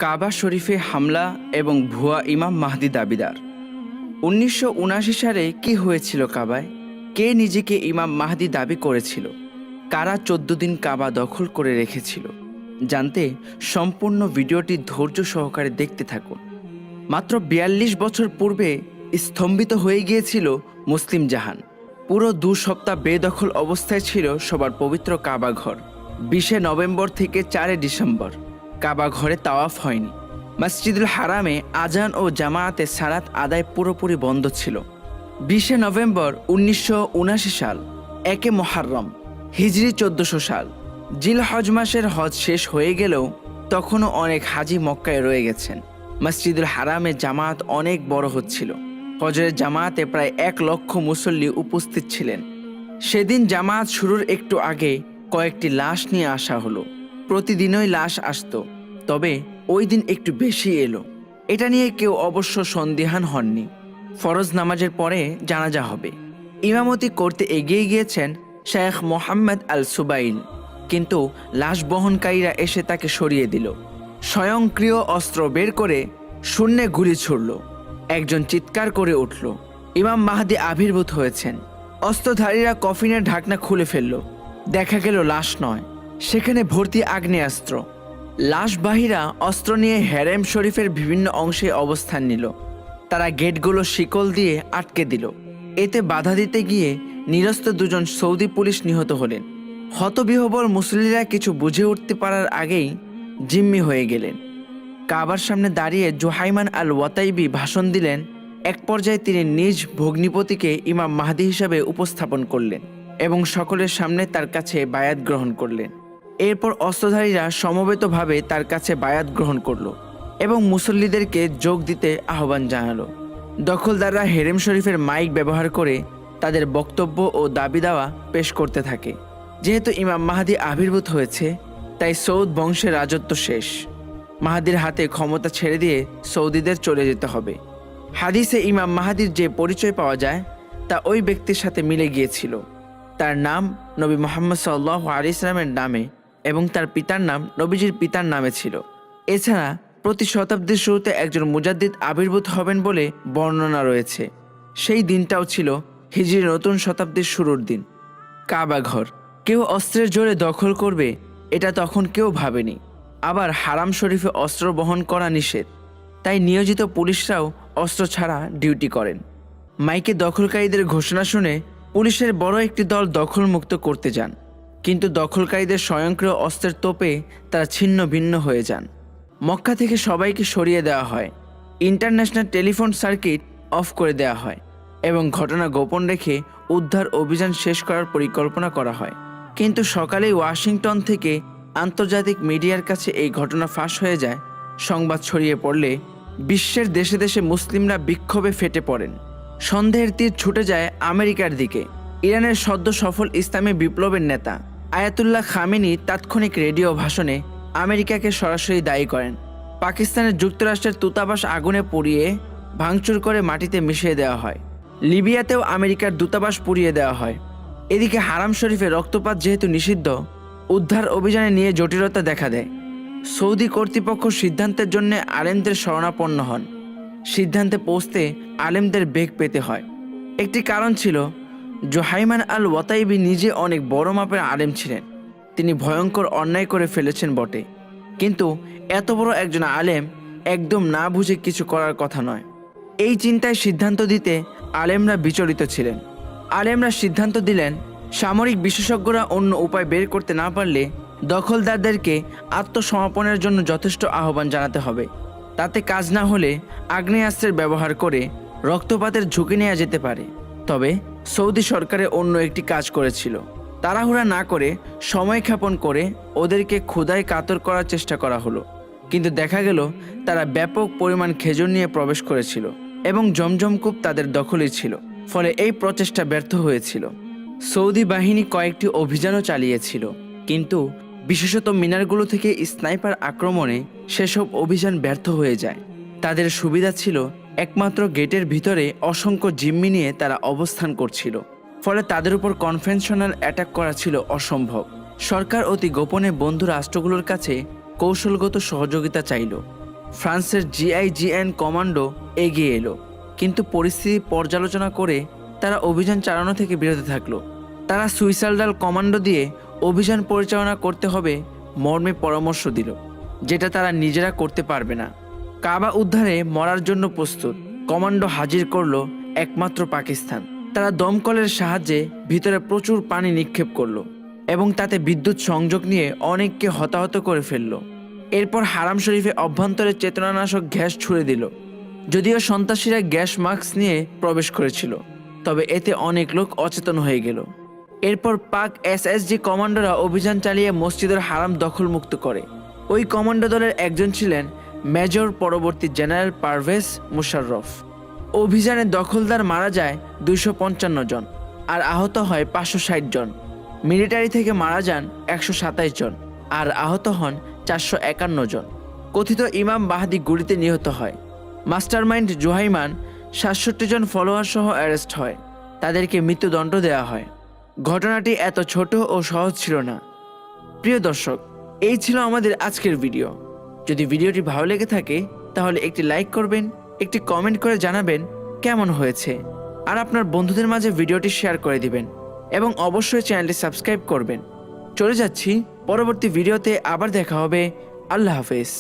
কাবা শরীফে হামলা এবং ভুয়া ইমাম মাহদি দাবিদার। ১৯৭৯ সালে কি হয়েছিল কাবায়? কে নিজেকে ইমাম মাহদি দাবি করেছিল? কারা ১৪ দিন কাবা দখল করে রেখেছিল? জানতে সম্পূর্ণ ভিডিওটি ধৈর্য সহকারে দেখতে থাকুন। মাত্র ৪২ বছর পূর্বে স্তম্ভিত হয়ে গিয়েছিল মুসলিম জাহান। পুরো ২ সপ্তাহ বেদখল অবস্থায় ছিল সবার পবিত্র কাবা ঘর। ২০ নভেম্বর থেকে ৪ ডিসেম্বর কাবা ঘরে তাওয়াফ হয়নি। মসজিদুল হারামে আজান ও জামায়াতে সালাত আদায় পুরোপুরি বন্ধ ছিল। ২০ নভেম্বর ১৯৭৯ সাল, ১ মুহররম হিজরি ১৪০০ সাল। জিলহজ মাসের হজ শেষ হয়ে গেলেও তখনও অনেক হাজি মক্কায় রয়ে গেছেন। মসজিদুল হারামে জামায়াত অনেক বড় হচ্ছিল। ফজরের জামায়াতে প্রায় ১ লক্ষ মুসল্লি উপস্থিত ছিলেন। সেদিন জামায়াত শুরুর একটু আগে কয়েকটি লাশ নিয়ে আসা হলো। প্রতিদিনই লাশ আসতো, তবে ওই দিন একটু বেশি এলো। এটা নিয়ে কেউ অবশ্য সন্দিহান হননি। ফরজ নামাজের পরে জানাজা হবে। ইমামতি করতে এগিয়ে গিয়েছেন শেখ মোহাম্মদ আল সুবাইল, কিন্তু লাশ বহনকারীরা এসে তাকে সরিয়ে দিল। স্বয়ংক্রিয় অস্ত্র বের করে শূন্যে গুলি ছুড়ল। একজন চিৎকার করে উঠল, ইমাম মাহদি আবির্ভূত হয়েছেন। অস্ত্রধারীরা কফিনের ঢাকনা খুলে ফেলল। দেখা গেল লাশ নয়, সেখানে ভর্তি আগ্নেয়াস্ত্র। লাশবাহীরা অস্ত্র নিয়ে হেরেম শরীফের বিভিন্ন অংশে অবস্থান নিল। তারা গেটগুলো শিকল দিয়ে আটকে দিল। এতে বাধা দিতে গিয়ে নিরস্ত ২ সৌদি পুলিশ নিহত হলেন। হতবিহ্বল মুসল্লিরা কিছু বুঝে উঠতে পারার আগেই জিম্মি হয়ে গেলেন। কাবার সামনে দাঁড়িয়ে জোহাইমান আল ওয়াতাইবি ভাষণ দিলেন। এক পর্যায়ে তিনি নিজ ভগ্নিপতিকে ইমাম মাহদি হিসাবে উপস্থাপন করলেন এবং সকলের সামনে তার কাছে বায়াত গ্রহণ করলেন। এরপর অস্ত্রধারীরা সমবেতভাবে তার কাছে বায়াত গ্রহণ করল এবং মুসল্লিদেরকে যোগ দিতে আহ্বান জানালো। দখলদাররা হেরেম শরীফের মাইক ব্যবহার করে তাদের বক্তব্য ও দাবি দাওয়া পেশ করতে থাকে। যেহেতু ইমাম মাহদি আবির্ভূত হয়েছে, তাই সৌদ বংশের রাজত্ব শেষ। মাহাদির হাতে ক্ষমতা ছেড়ে দিয়ে সৌদিদের চলে যেতে হবে। হাদিসে ইমাম মাহাদির যে পরিচয় পাওয়া যায় তা ওই ব্যক্তির সাথে মিলে গিয়েছিল। তার নাম নবী মুহাম্মদ সাল্লাল্লাহু আলাইহি ওয়াসাল্লামের নামে এবং তার পিতার নাম নবীজির পিতার নামে ছিল। এছাড়া প্রতি শতাব্দীর শুরুতে একজন মুজাদ্দিদ আবির্ভূত হবেন বলে বর্ণনা রয়েছে। সেই দিনটাও ছিল হিজরির নতুন শতাব্দীর শুরুর দিন। কাবা ঘর কেউ অস্ত্রের জোরে দখল করবে, এটা তখন কেউ ভাবেনি। আবার হারাম শরীফে অস্ত্র বহন করা নিষেধ, তাই নিয়োজিত পুলিশরাও অস্ত্র ছাড়া ডিউটি করেন। মাইকে দখলকারীদের ঘোষণা শুনে পুলিশের বড় একটি দল দখলমুক্ত করতে যান, কিন্তু দখলকারীদের স্বয়ংক্রিয় অস্ত্রের তোপে তারা ছিন্ন ভিন্ন হয়ে যান। মক্কা থেকে সবাইকে সরিয়ে দেওয়া হয়। ইন্টারন্যাশনাল টেলিফোন সার্কিট অফ করে দেওয়া হয় এবং ঘটনা গোপন রেখে উদ্ধার অভিযান শেষ করার পরিকল্পনা করা হয়। কিন্তু সকালেই ওয়াশিংটন থেকে আন্তর্জাতিক মিডিয়ার কাছে এই ঘটনা ফাঁস হয়ে যায়। সংবাদ ছড়িয়ে পড়লে বিশ্বের দেশে দেশে মুসলিমরা বিক্ষোভে ফেটে পড়েন। সন্দেহের তীর ছুটে যায় আমেরিকার দিকে। ইরানের সদ্য সফল ইসলামী বিপ্লবের নেতা আয়াতুল্লাহ খামেনি তাৎক্ষণিক রেডিও ভাষণে আমেরিকাকে সরাসরি দায়ী করেন। পাকিস্তানের যুক্তরাষ্ট্রের দূতাবাস আগুনে পুড়িয়ে ভাঙচুর করে মাটিতে মিশিয়ে দেওয়া হয়। লিবিয়াতেও আমেরিকার দূতাবাস পুড়িয়ে দেওয়া হয়। এদিকে হারাম শরীফে রক্তপাত যেহেতু নিষিদ্ধ, উদ্ধার অভিযানে নিয়ে জটিলতা দেখা দেয়। সৌদি কর্তৃপক্ষ সিদ্ধান্তের জন্য আলেমদের শরণাপন্ন হন। সিদ্ধান্তে পৌঁছতে আলেমদের বেগ পেতে হয়। একটি কারণ ছিল, জোহাইমান আল ওয়াতাইবি নিজে অনেক বড় মাপের আলেম ছিলেন। তিনি ভয়ঙ্কর অন্যায় করে ফেলেছেন বটে, কিন্তু এত বড় একজন আলেম একদম না বুঝে কিছু করার কথা নয়। এই চিন্তায় সিদ্ধান্ত দিতে আলেমরা বিচলিত ছিলেন। আলেমরা সিদ্ধান্ত দিলেন, সামরিক বিশেষজ্ঞরা অন্য উপায় বের করতে না পারলে দখলদারদেরকে আত্মসমর্পণের জন্য যথেষ্ট আহ্বান জানাতে হবে। তাতে কাজ না হলে আগ্নেয়াস্ত্রের ব্যবহার করে রক্তপাতের ঝুঁকি নেওয়া যেতে পারে। তবে সৌদি সরকারে অন্য একটি কাজ করেছিল। তাড়াহুড়া না করে সময় ক্ষেপণ করে ওদেরকে ক্ষুধায় কাতর করার চেষ্টা করা হলো, কিন্তু দেখা গেল তারা ব্যাপক পরিমাণ খেজুর নিয়ে প্রবেশ করেছিল এবং জমজম কূপ তাদের দখলেই ছিল। ফলে এই প্রচেষ্টা ব্যর্থ হয়েছিল। সৌদি বাহিনী কয়েকটি অভিযানও চালিয়েছিল, কিন্তু বিশেষত মিনারগুলো থেকে স্নাইপার আক্রমণে সেসব অভিযান ব্যর্থ হয়ে যায়। তাদের সুবিধা ছিল একমাত্র গেটের ভিতরে অসংখ্য জিম্মি নিয়ে তারা অবস্থান করছিল, ফলে তাদের উপর কনভেনশনাল অ্যাটাক করা ছিল অসম্ভব। সরকার অতি গোপনে বন্ধু রাষ্ট্রগুলোর কাছে কৌশলগত সহযোগিতা চাইল। ফ্রান্সের জিআইজিএন কমান্ডো এগিয়ে এলো, কিন্তু পরিস্থিতি পর্যালোচনা করে তারা অভিযান চালানো থেকে বিরত থাকলো। তারা সুইসাইডাল কমান্ডো দিয়ে অভিযান পরিচালনা করতে হবে মর্মে পরামর্শ দিল, যেটা তারা নিজেরা করতে পারবে না। কাবা উদ্ধারে মরার জন্য প্রস্তুত কমান্ডো হাজির করলো একমাত্র পাকিস্তান। তারা দমকলের সাহায্যে ভিতরে প্রচুর পানি নিক্ষেপ করলো এবং তাতে বিদ্যুৎ সংযোগ নিয়ে অনেককে হতাহত করে ফেললো। এরপর হারাম শরীফে অভ্যন্তরে চেতনানাশক গ্যাস ছুড়ে দিল। যদিও সন্ত্রাসীরা গ্যাস মাস্ক নিয়ে প্রবেশ করেছিল, তবে এতে অনেক লোক অচেতন হয়ে গেল। এরপর পাক এসএসজি কমান্ডোরা অভিযান চালিয়ে মসজিদের হারাম দখলমুক্ত করে। ওই কমান্ডো দলের একজন ছিলেন মেজর পরবর্তী জেনারেল পারভেজ মুশাররফ। অভিযানে দখলদার মারা যায় 255 জন আর আহত হয় 560 জন। মিলিটারি থেকে মারা যান 127 জন আর আহত হন 451 জন। কথিত ইমাম মাহদি গুলিতে নিহত হয়। মাস্টারমাইন্ড জুহাইমান 67 জন ফলোয়ার সহ অ্যারেস্ট হয়। তাদেরকে মৃত্যুদণ্ড দেওয়া হয়। ঘটনাটি এত ছোট ও সহজ ছিল না। প্রিয় দর্শক, এই ছিল আমাদের আজকের ভিডিও। যদি ভিডিওটি ভালো লেগে থাকে তাহলে একটি লাইক করবেন, একটি কমেন্ট করে জানাবেন কেমন হয়েছে, আর আপনার বন্ধুদের মাঝে ভিডিওটি শেয়ার করে দিবেন এবং অবশ্যই চ্যানেলটি সাবস্ক্রাইব করবেন। চলে যাচ্ছি পরবর্তী ভিডিওতে, আবার দেখা হবে। আল্লাহ হাফেজ।